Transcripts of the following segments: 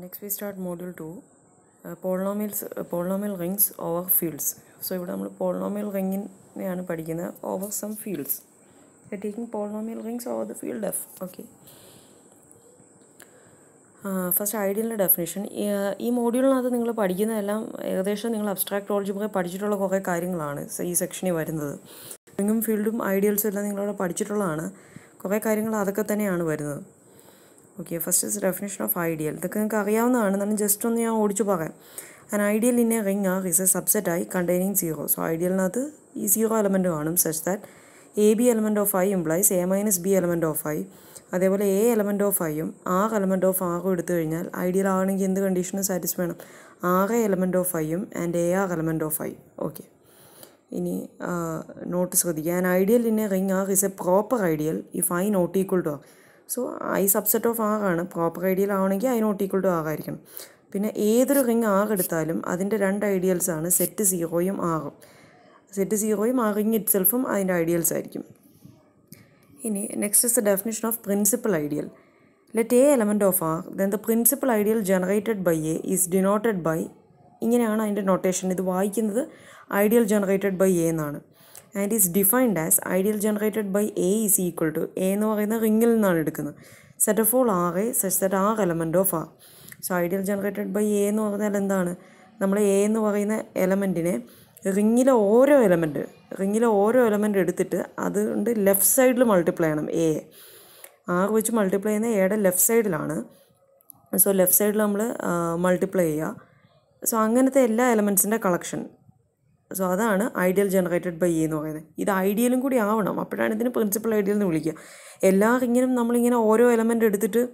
Next we start module 2, polynomial rings over fields. So ഇവിടെ നമ്മൾ polynomial ringനെയാണ് പഠിക്കുന്നത് over some fields. We are taking polynomial rings over the field f. Okay. First ഐഡിയലിൻ്റെ definition. ഈ മോഡ്യൂളിനകത്ത് നിങ്ങൾ പഠിക്കുന്നതെല്ലാം ഏകദേശം നിങ്ങൾ അബ്സ്ട്രാക്ട് ഓൾജിബ്ര പഠിച്ചിട്ടുള്ള കുറേ കാര്യങ്ങളാണ് ഈ സെക്ഷനിൽ വരുന്നത്. റിങ്ങും ഫീൽഡും ഐഡിയൽസും എല്ലാം നിങ്ങളവിടെ പഠിച്ചിട്ടുള്ളതാണ്. കുറേ കാര്യങ്ങൾ അതൊക്കെ തന്നെയാണ് വരുന്നത്. Okay, first is definition of ideal. ഇതൊക്കെ നിങ്ങൾക്ക് അറിയാവുന്നതാണ്, എന്നാലും ജസ്റ്റ് ഒന്ന് ഞാൻ ഓടിച്ചു പറയാം. And ideal in a ring R is a subset ആയി കണ്ടെയ്നിങ് സീറോ. സോ ഐഡിയലിനകത്ത് ഈ സീറോ എലമെൻറ്റ് കാണും such that a b element of I implies a minus b element of I. അതേപോലെ എ എലമെൻറ്റ് ഓഫ് ഐയും R element of ആറും എടുത്തു കഴിഞ്ഞാൽ ideal ആണെങ്കിൽ എന്ത് കണ്ടീഷനും സാറ്റിസ്ഫൈ ചെയ്യണം? ആറ് എലമെൻറ്റ് ഓഫ് ഐയും and a R element of I. Okay, ഇനി നോട്ട് ശ്രദ്ധിക്കുക. An ideal in a ring R is a proper ideal if I not equal to R. So I subset of R ആണ്. Proper ideal ആവണമെങ്കിൽ I not equal to R ആയിരിക്കണം. പിന്നെ ഏതൊരു ring R എടുത്താലും അതിൻ്റെ രണ്ട് ഐഡിയൽസാണ് set സീറോയും ആറും. Set സീറോയും ആ റിംഗ് ഇറ്റ് സെൽഫും അതിൻ്റെ ഐഡിയൽസ് ആയിരിക്കും. ഇനി next is the definition of principal ideal. Let a element of R then the principal ideal generated by a is denoted by, ഇങ്ങനെയാണ് അതിൻ്റെ നൊട്ടേഷൻ. ഇത് വായിക്കുന്നത് ഐഡിയൽ ജനറേറ്റഡ് ബൈ എ എന്നാണ്. And is defined as ideal generated by a is equal to, a എന്ന് പറയുന്ന റിംഗിൽ നിന്നാണ് എടുക്കുന്നത്, set of all R a such that R element of R. So ideal generated by a എന്ന് പറഞ്ഞാൽ എന്താണ്? നമ്മൾ എ എന്ന് പറയുന്ന എലമെൻറ്റിനെ റിങ്ങിലെ ഓരോ എലമെൻറ്റ് എടുത്തിട്ട് അതുകൊണ്ട് ലെഫ്റ്റ് സൈഡിൽ മൾട്ടിപ്ലൈ ചെയ്യണം. എ ആർ വെച്ച് മൾട്ടിപ്ലൈ ചെയ്യുന്ന എയുടെ ലെഫ്റ്റ് സൈഡിലാണ്. സോ ലെഫ്റ്റ് സൈഡിൽ നമ്മൾ മൾട്ടിപ്ലൈ ചെയ്യുക. സോ അങ്ങനത്തെ എല്ലാ എലമെൻറ്റ്സിൻ്റെ കളക്ഷൻ. സോ അതാണ് ഐഡിയൽ ജനറേറ്റഡ് ബൈ എ എന്ന് പറയുന്നത്. ഇത് ഐഡിയലും കൂടി ആവണം, അപ്പോഴാണ് ഇതിന് പ്രിൻസിപ്പൽ ഐഡിയൽ എന്ന് വിളിക്കുക. എല്ലാ റിങ്ങിനും നമ്മളിങ്ങനെ ഓരോ എലമെൻറ്റ് എടുത്തിട്ട്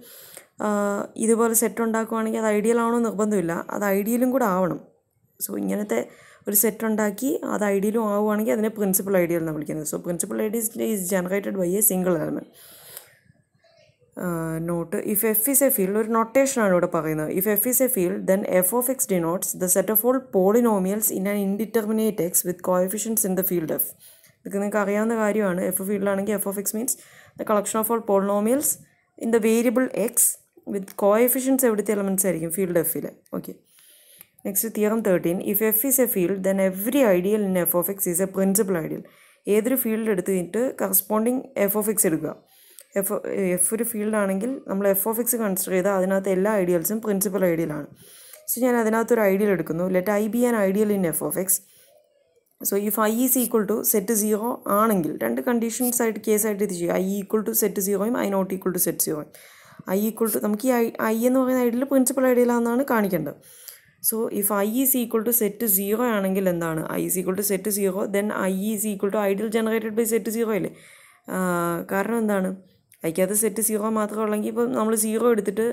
ഇതുപോലെ സെറ്റ് ഉണ്ടാക്കുകയാണെങ്കിൽ അത് ഐഡിയൽ ആവണമെന്ന് നിർബന്ധമില്ല, അത് ഐഡിയലും കൂടെ ആവണം. സോ ഇങ്ങനത്തെ ഒരു സെറ്റ് ഉണ്ടാക്കി അത് ഐഡിയലും ആവുകയാണെങ്കിൽ അതിനെ പ്രിൻസിപ്പൽ ഐഡിയൽ എന്നാണ് വിളിക്കുന്നത്. So principal ideal is generated by a single element. Note, if F is a field, ഒരു നൊട്ടേഷനാണ് ഇവിടെ പറയുന്നത്. If F is a field then F of X denotes the set of all polynomials in an indeterminate X with coefficients in the field F. ഇതൊക്കെ നിങ്ങൾക്ക് അറിയാവുന്ന കാര്യമാണ്. F ഫീൽഡാണെങ്കിൽ F of X means the collection of all polynomials in the variable X with coefficients എവിടുത്തെ elements ആയിരിക്കും? Field എഫിൽ. Okay, next theorem 13. If F is a field then every ideal in F of X is A principal ideal. ഏതൊരു field എടുത്ത് കഴിഞ്ഞിട്ട് corresponding F of X എടുക്കുക. F ഒരു ഫീൽഡാണെങ്കിൽ നമ്മൾ F of X consider ചെയ്താൽ അതിനകത്ത് എല്ലാ ഐഡിയൽസും പ്രിൻസിപ്പൽ ഐഡിയലാണ്. സോ ഞാൻ അതിനകത്തൊരു ഐഡിയൽ എടുക്കുന്നു. Let I be an ideal in F of X. So if I is equal to set zero ആണെങ്കിൽ, രണ്ട് കണ്ടീഷൻസ് ആയിട്ട് കേസായിട്ട് ഇത് ചെയ്യും. ഐ ഈക്വൽ ടു സെറ്റ് സീറോയും I not equal to set സീറോയും. ഐ ഈക്വൽ ടു, നമുക്ക് ഈ ഐ എന്ന് പറയുന്ന ഐഡിയൽ പ്രിൻസിപ്പൽ ഐഡിയലാണെന്നാണ് കാണിക്കേണ്ടത്. So if I is equal to set zero ആണെങ്കിൽ എന്താണ്? I is equal to set zero then I is equal to ideal generated by set zero അല്ലേ? കാരണം എന്താണ്? ഐക്കകത്ത് സെറ്റ് സീറോ മാത്രമേ ഉള്ളെങ്കിൽ ഇപ്പോൾ നമ്മൾ സീറോ എടുത്തിട്ട്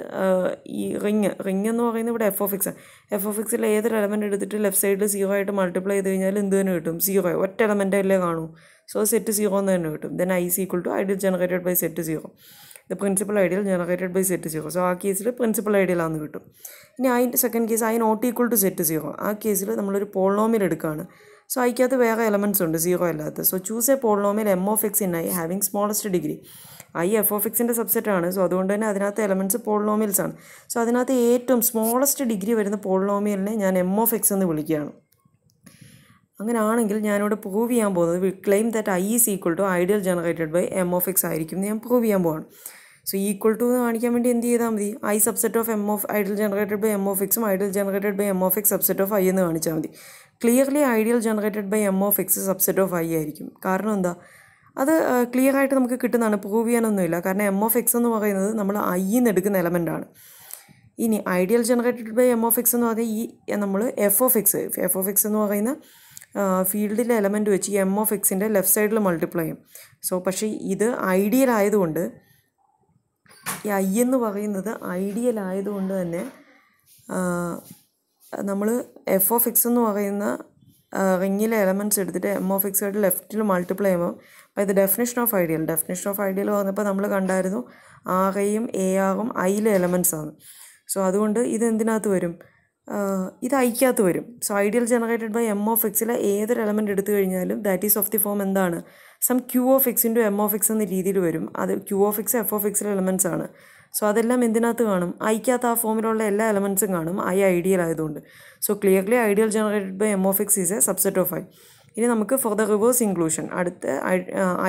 ഈ റിങ് എന്ന് പറയുന്നത് ഇവിടെ എഫ് ഓഫ് എക്സ് ആണ്. എഫ് ഓഫ് എക്സിൽ ഏതൊരു എലമെൻറ്റ് എടുത്തിട്ട് ലെഫ്റ്റ് സൈഡിൽ സീറോ ആയിട്ട് മൾട്ടിപ്ലൈ ചെയ്ത് കഴിഞ്ഞാൽ എന്ത് തന്നെ കിട്ടും? സീറോ. ഒറ്റ എലമെൻ്റ് അല്ലേ കാണൂ. സോ സെറ്റ് സീറോ എന്ന് തന്നെ കിട്ടും. Then I is equal to ideal generated by set zero, the principal ideal generated by set zero. So ആ കേസിൽ പ്രിൻസിപ്പൽ ഐഡിയലാണെന്ന് കിട്ടും. ഇനി അതിൻ്റെ second case I not equal to set zero. ആ കേസിൽ നമ്മളൊരു പോളിനോമിയൽ എടുക്കുകയാണ്. സോ ഐക്കകത്ത് വേറെ എലമെൻറ്റ്സ് ഉണ്ട് സീറോ അല്ലാത്ത. So choose A polynomial M of X in I having smallest degree. I F of എക്സിൻ്റെ സബ്സെറ്റാണ്. സോ അതുകൊണ്ട് തന്നെ അതിനകത്ത് എലമെൻറ്റ്സ് പോളിനോമിയൽസ് ആണ്. സോ അതിനകത്ത് ഏറ്റവും സ്മോളസ്റ്റ് ഡിഗ്രി വരുന്ന പോളിനോമിയലിനെ ഞാൻ എം ഓഫ് എക്സ് എന്ന് വിളിക്കുകയാണ്. അങ്ങനെ ആണെങ്കിൽ ഞാനിവിടെ പ്രൂവ് ചെയ്യാൻ പോകുന്നത് we claim that I is equal to ideal generated by M of X ആയിരിക്കും എന്ന് ഞാൻ പ്രൂവ് ചെയ്യാൻ പോവാണ്. സോ ഈക്വൽ ടു എന്ന് കാണിക്കാൻ വേണ്ടി എന്ത് ചെയ്താൽ മതി? I subset of M of ideal generated by M of എക്സും ideal generated by M of X subset of I എന്ന് കാണിച്ചാൽ മതി. Clearly ideal generated by M of X subset of I ആയിരിക്കും. കാരണം എന്താ? അത് ക്ലിയർ ആയിട്ട് നമുക്ക് കിട്ടുന്നതാണ്, പ്രൂവ് ചെയ്യാനൊന്നുമില്ല. കാരണം എം ഓഫ് എക്സ് എന്ന് പറയുന്നത് നമ്മൾ ഐന്ന് എടുക്കുന്ന എലമെൻ്റാണ്. ഇനി ideal generated by M of X എന്ന് പറഞ്ഞാൽ ഈ നമ്മൾ എഫ് ഓഫ് എക്സ് എന്ന് പറയുന്ന ഫീൽഡിലെ എലമെൻറ്റ് വെച്ച് ഈ എം ഓഫ് എക്സിൻ്റെ ലെഫ്റ്റ് സൈഡിൽ മൾട്ടിപ്ലൈ ചെയ്യും. സോ പക്ഷേ ഇത് ഐഡിയൽ ആയതുകൊണ്ട്, ഈ ഐ എന്ന് പറയുന്നത് ഐഡിയൽ ആയതുകൊണ്ട് തന്നെ നമ്മൾ എഫ് ഓഫ് എക്സ് എന്ന് പറയുന്ന റിങ്ങിലെ എലമെൻറ്റ്സ് എടുത്തിട്ട് എം ഓഫ് എക്സ് ആയിട്ട് ലെഫ്റ്റിൽ മൾട്ടിപ്ലൈ ചെയ്യുമ്പോൾ by the definition of ideal പറഞ്ഞപ്പോൾ നമ്മൾ കണ്ടായിരുന്നു ആർ എയും എ ആറും ഐയിലെ എലമെൻറ്റ്സ് ആണ്. സോ അതുകൊണ്ട് ഇത് എന്തിനകത്ത് വരും? ഇത് ഐക്കകത്ത് വരും. So ideal generated by M of എക്സിലെ ഏതൊരു എലമെൻറ്റ് എടുത്തു കഴിഞ്ഞാലും that is of the form എന്താണ്? Some Q of X into M of X എന്ന രീതിയിൽ വരും. അത് Q of X F of എക്സിലെ എലമെൻറ്റ്സ് ആണ്. സോ അതെല്ലാം എന്തിനകത്ത് കാണും? ഐക്കകത്ത് ആ ഫോമിലുള്ള എല്ലാ എലമെൻറ്റ്സും കാണും, ഐ ഐഡിയൽ ആയതുകൊണ്ട്. So clearly ideal generated by M of X is a subset of I. ഇനി നമുക്ക് ഫോർ ദ റിവേഴ്സ് ഇൻക്ലൂഷൻ അടുത്ത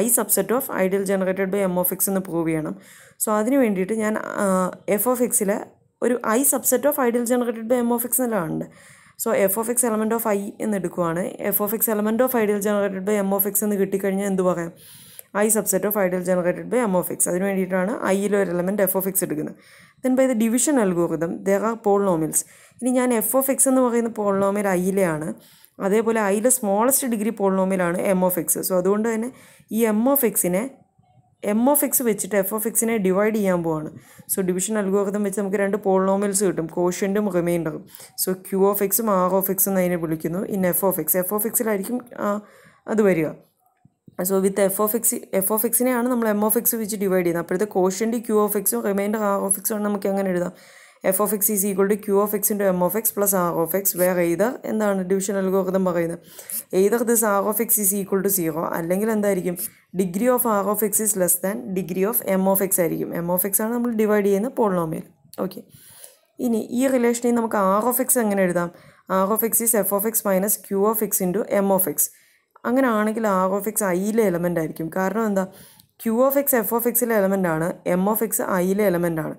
I subset of ideal generated by M of X എന്ന് പ്രൂവ് ചെയ്യണം. സോ അതിന് വേണ്ടിയിട്ട് ഞാൻ എഫ് ഓഫ് എക്സിലെ ഒരു I subset of ideal generated by M of X എന്നല്ല കാണുന്നത്. So F of X element of I എന്ന് എടുക്കുവാണ്. F of X element of ideal generated by M of X എന്ന് കിട്ടിക്കഴിഞ്ഞാൽ എന്ത് പറയാം? I subset of ideal generated by M of X. അതിന് വേണ്ടിയിട്ടാണ് ഐയിലെ ഒരു എലമെൻറ്റ് എഫ് ഓഫ് എക്സ് എടുക്കുന്നത്. Then bye the division algorithm there are polynomials. ഇനി ഞാൻ എഫ് ഓഫ് എക്സ് എന്ന് പറയുന്ന പോളിനോമിയൽ ഐയിലെയാണ്, അതേപോലെ ഐയിലെ സ്മോളസ്റ്റ് ഡിഗ്രി പോളിനോമിയലാണ് എം ഓഫ് എക്സ്. സോ അതുകൊണ്ട് തന്നെ ഈ എം ഓഫ് എക്സ് വെച്ചിട്ട് എഫ് ഓഫ് എക്സിനെ ഡിവൈഡ് ചെയ്യാൻ പോവാണ്. സോ ഡിവിഷൻ അൽഗോറിതം വെച്ച് നമുക്ക് രണ്ട് പോളിനോമിയൽസ് കിട്ടും, കോഷ്യൻറ്റും റിമൈൻഡറും. സോ ക്യൂ ഓഫ് എക്സും ആർ ഓഫ് എക്സും അതിനെ വിളിക്കുന്നു. ഇൻ എഫ് ഓഫ് എക്സിലായിരിക്കും അത് വരിക. സോ വിത്ത് എഫ് ഓഫ് എക്സിനെയാണ് നമ്മൾ എം ഓഫ് എക്സ് വെച്ച് ഡിവൈഡ് ചെയ്യുന്നത്. അപ്പോഴത്തെ കോഷ്യൻറ്റ് ക്യൂ ഓഫ് എക്സും റിമൈൻഡർ ആർ ഓഫ് എക്സും ആണ്. നമുക്ക് എങ്ങനെ എഴുതാം? F of X is equal to Q of X into M of X plus R of X, വേറെ എയ്തർ എന്താണ് ഡിവിഷൻ അൽഗോറിതം പറയുന്നത്? Either this R of X is equal to 0, അല്ലെങ്കിൽ എന്തായിരിക്കും? Degree of R of X is less than degree of M of X ആയിരിക്കും. M of X ആണ് നമ്മൾ divide ചെയ്യുന്ന polynomial. Okay, ഇനി ഈ റിലേഷനിൽ നമുക്ക് ആർ ഓഫ് എക്സ് എങ്ങനെ എഴുതാം? R of X is F of X minus Q of X into M of X. അങ്ങനെ ആണെങ്കിൽ ആർ ഓഫ് എക്സ് ഐയിലെ എലമെൻ്റ് ആയിരിക്കും. കാരണം എന്താ? Q of X F of എക്സിലെ എലമെൻ്റ് ആണ്, എം ഓഫ് എക്സ് ഐയിലെ എലമെൻ്റ് ആണ്.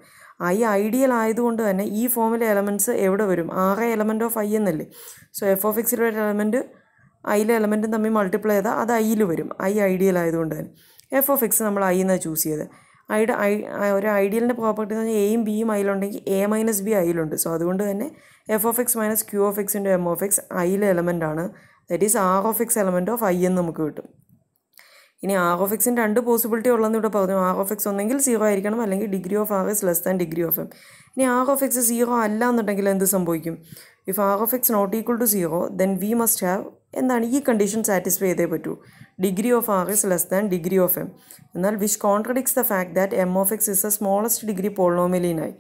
ഐ ഐഡിയൽ ആയതുകൊണ്ട് തന്നെ ഈ ഫോമിലെ എലമെൻറ്റ്സ് എവിടെ വരും? ആർ എലമെൻറ്റ് ഓഫ് ഐ എന്നല്ലേ. സോ എഫ് ഓഫ് എക്സിലെ ഒരു എലമെൻറ്റ് ഐയിലെ എലമെൻറ്റും തമ്മിൽ മൾട്ടിപ്ലൈ ചെയ്താൽ അത് ഐയിൽ വരും, ഐ ഐഡിയൽ ആയതുകൊണ്ട് തന്നെ. എഫ് ഓഫ് എക്സ് നമ്മൾ ഐ എന്നാണ് ചൂസ് ചെയ്തത്. ഒരു ഐഡിയലിൻ്റെ പ്രോപ്പർട്ടി എന്ന് പറഞ്ഞാൽ എയും ബിയും ഐയിലുണ്ടെങ്കിൽ എ മൈനസ് ബി ഐയിലുണ്ട്. സോ അതുകൊണ്ട് തന്നെ F of X minus Q of X into M of X ഐയിലെ എലമെൻ്റ് ആണ്. That is R of X element of I എന്ന് നമുക്ക് കിട്ടും. ഇനി ആർ ഓഫ് എക്സിന് രണ്ട് പോസിബിലിറ്റി ഉള്ളതെന്ന് ഇവിടെ പറഞ്ഞു. ആർ ഓഫ് എക്സ് ഒന്നെങ്കിൽ 0 ആയിരിക്കണം, അല്ലെങ്കിൽ degree of R is less than degree of M. ഇനി ആർ ഓഫ് എക്സ് 0 അല്ല എന്നുണ്ടെങ്കിൽ എന്ത് സംഭവിക്കും? If R of X not equal to 0 then we must have എന്താണ്? ഈ കണ്ടീഷൻ സാറ്റിസ്ഫൈ ചെയ്തേ പറ്റൂ. Degree of R is less than degree of M. എന്നാൽ which contradicts the fact that M of X is a smallest degree polynomial in I.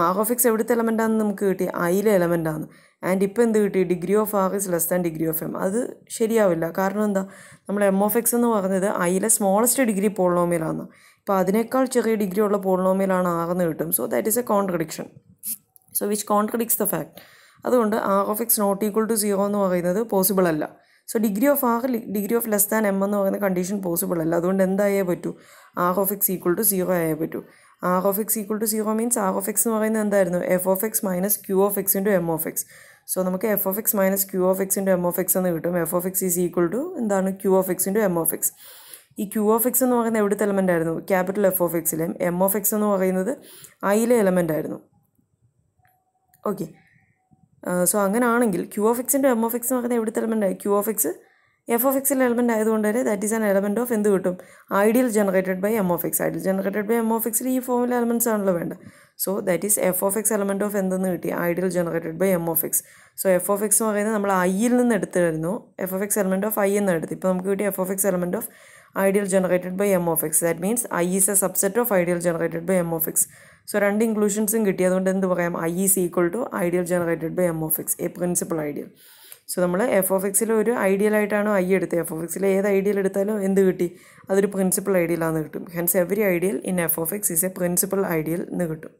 R of X എവിടുത്തെ എലമെൻ്റാണെന്ന് നമുക്ക് കിട്ടി? ഐയിലെ എലമെൻ്റാണ്. And ഇപ്പോൾ എന്ത് കിട്ടി? Degree of R is less than degree of M. അത് ശരിയാവില്ല. കാരണം എന്താ? നമ്മൾ എം ഓഫ് എക്സ് എന്ന് പറഞ്ഞത് ഐയിലെ സ്മോളസ്റ്റ് ഡിഗ്രി പോളിനോമിയലാണ്. ഇപ്പോൾ അതിനേക്കാൾ ചെറിയ ഡിഗ്രി ഉള്ള പോളിനോമിയലാണ് ആർ എന്ന് കിട്ടും. So that is a contradiction. So which contradicts the fact. അതുകൊണ്ട് R of X not equal to 0 എന്ന് പറയുന്നത് പോസിബിൾ അല്ല. So degree of R degree of less than M എന്ന് പറയുന്ന കണ്ടീഷൻ പോസിബിൾ അല്ല. അതുകൊണ്ട് എന്തായേ പറ്റൂ? R of X equal to 0 ആയേ പറ്റൂ. R of X equal to 0 means R of X എന്ന് പറയുന്നത് എന്തായിരുന്നു? F of X minus Q of X into M of X. So നമുക്ക് F of X minus Q of X into M of X എന്ന് കിട്ടും. F of X is equal to എന്താണ്? Q of X into M of X. ഈ Q of X എന്ന് പറയുന്നത് എവിടുത്തെ element ആയിരുന്നു? Capital F of എക്സിലെയും M of X എന്ന് പറയുന്നത് ഐയിലെ എലമെൻ്റ് ആയിരുന്നു. ഓക്കെ, സോ അങ്ങനെയാണെങ്കിൽ Q of X into M of X എന്ന് പറയുന്നത് എവിടുത്തെ എലമെൻ്റ് ആയി? Q of X F of എക്സിലെ എലമെൻ്റ് ആയതുകൊണ്ട് തന്നെ that is an element of എന്ത് കിട്ടും? Ideal generated by M of X. Ideal generated by M of എക്സിൽ ഈ ഫോമിലെ എലമെൻറ്റ്സ് ആണല്ലോ വേണ്ടത്. So that is F of X element of എന്തെന്ന് കിട്ടി? Ideal generated by M of X. So F of X എന്ന് പറയുന്നത് നമ്മൾ ഐയിൽ നിന്ന് എടുത്തായിരുന്നു, F of X element of I എന്ന് എടുത്ത്. ഇപ്പോൾ നമുക്ക് കിട്ടിയ F of X element of ideal generated by M of X. That means I is a subset of ideal generated by M of X. So രണ്ട് ഇൻക്ലൂഷൻസും കിട്ടി. അതുകൊണ്ട് എന്ത് പറയാം? I is equal to ideal generated by M of X, a principal ideal. So നമ്മൾ F of എക്സിൽ ഒരു ഐഡിയലായിട്ടാണ് ഐ എടുത്തത്. എഫ് ഓഫ് എക്സിൽ ഏത് ഐഡിയൽ എടുത്താലും എന്ത് കിട്ടി? അതൊരു പ്രിൻസിപ്പൽ ഐഡിയലാണെന്ന് കിട്ടും. Hence every ideal in F of X is A principal ideal എന്ന് കിട്ടും.